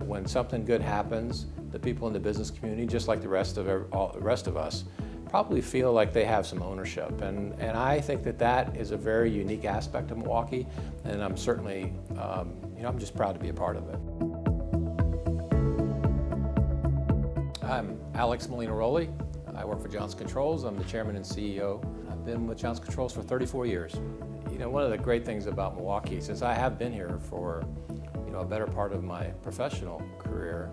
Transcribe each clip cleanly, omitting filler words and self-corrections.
When something good happens, the people in the business community, just like the rest of us, probably feel like they have some ownership. And I think that is a very unique aspect of Milwaukee, and I'm certainly, I'm just proud to be a part of it. I'm Alex Molinaroli. I work for Johnson Controls. I'm the chairman and CEO. I've been with Johnson Controls for 34 years. One of the great things about Milwaukee, since I have been here for a better part of my professional career,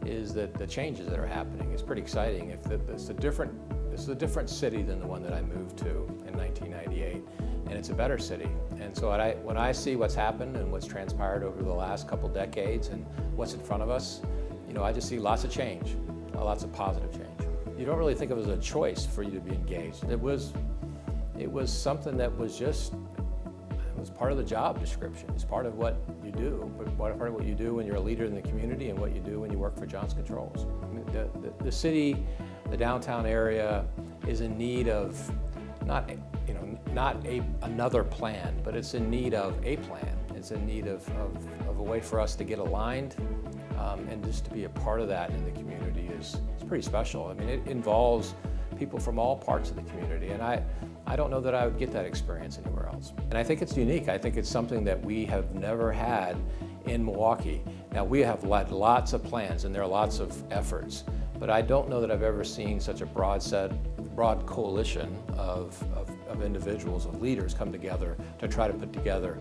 is that the changes that are happening is pretty exciting. It's a different city than the one that I moved to in 1998, and it's a better city. And so when I see what's happened and what's transpired over the last couple decades and what's in front of us, I just see lots of change, lots of positive change. You don't really think of it as a choice for you to be engaged. It was something that was part of the job description. It's part of what you do, part of what you do when you're a leader in the community and what you do when you work for Johnson Controls. The city, the downtown area is in need of not another plan, but it's in need of a plan. It's in need of a way for us to get aligned, and just to be a part of that in the community is pretty special. I mean, it involves people from all parts of the community, and I don't know that I would get that experience anywhere else. And I think it's unique. I think it's something that we have never had in Milwaukee. Now, we have lots of plans and there are lots of efforts, but I don't know that I've ever seen such a broad coalition of individuals, of leaders come together to try to put together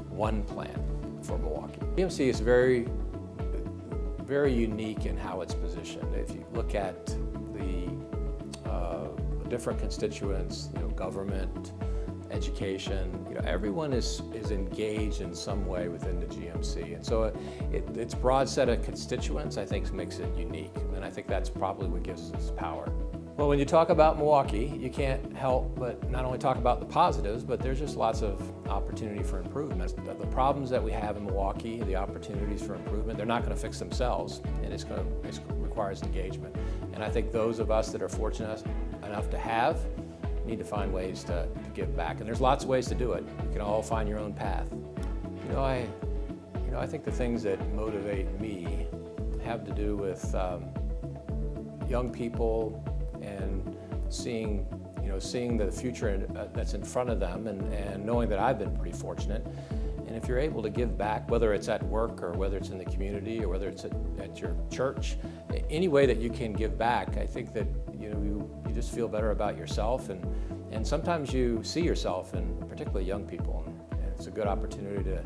one plan for Milwaukee. GMC is very, very unique in how it's positioned. If you look at the different constituents, government, education, everyone is engaged in some way within the GMC. And so its broad set of constituents, I think, makes it unique. And I think that's probably what gives us power. Well, when you talk about Milwaukee, you can't help but not only talk about the positives, but there's just lots of opportunity for improvement. The problems that we have in Milwaukee, the opportunities for improvement, they're not going to fix themselves, and it requires engagement. And I think those of us that are fortunate enough to need to find ways to give back. And there's lots of ways to do it. You can all find your own path. I think the things that motivate me have to do with young people and seeing the future that's in front of them, and knowing that I've been pretty fortunate. And if you're able to give back, whether it's at work or whether it's in the community or whether it's at your church, any way that you can give back, I think that you just feel better about yourself, and sometimes you see yourself in particularly young people, and it's a good opportunity to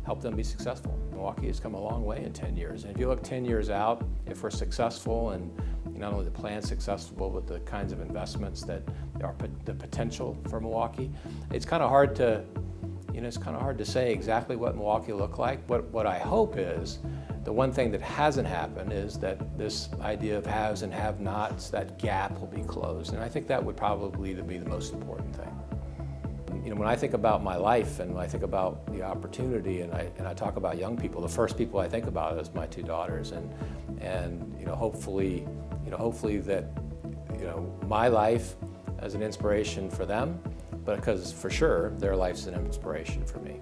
help them be successful. Milwaukee has come a long way in 10 years, and if you look 10 years out, if we're successful and not only the plan's successful, but the kinds of investments that are the potential for Milwaukee, it's kind of hard to say exactly what Milwaukee will look like. What I hope is, the one thing that hasn't happened is that this idea of haves and have-nots, that gap will be closed. And I think that would probably be the most important thing. When I think about my life and when I think about the opportunity and I talk about young people, the first people I think about is my two daughters, and hopefully that my life as an inspiration for them, but because for sure their life's an inspiration for me.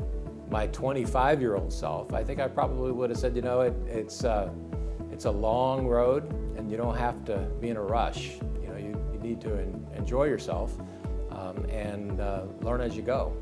My 25-year-old self, I think I probably would have said, it's a long road, and you don't have to be in a rush. You need to enjoy yourself and learn as you go.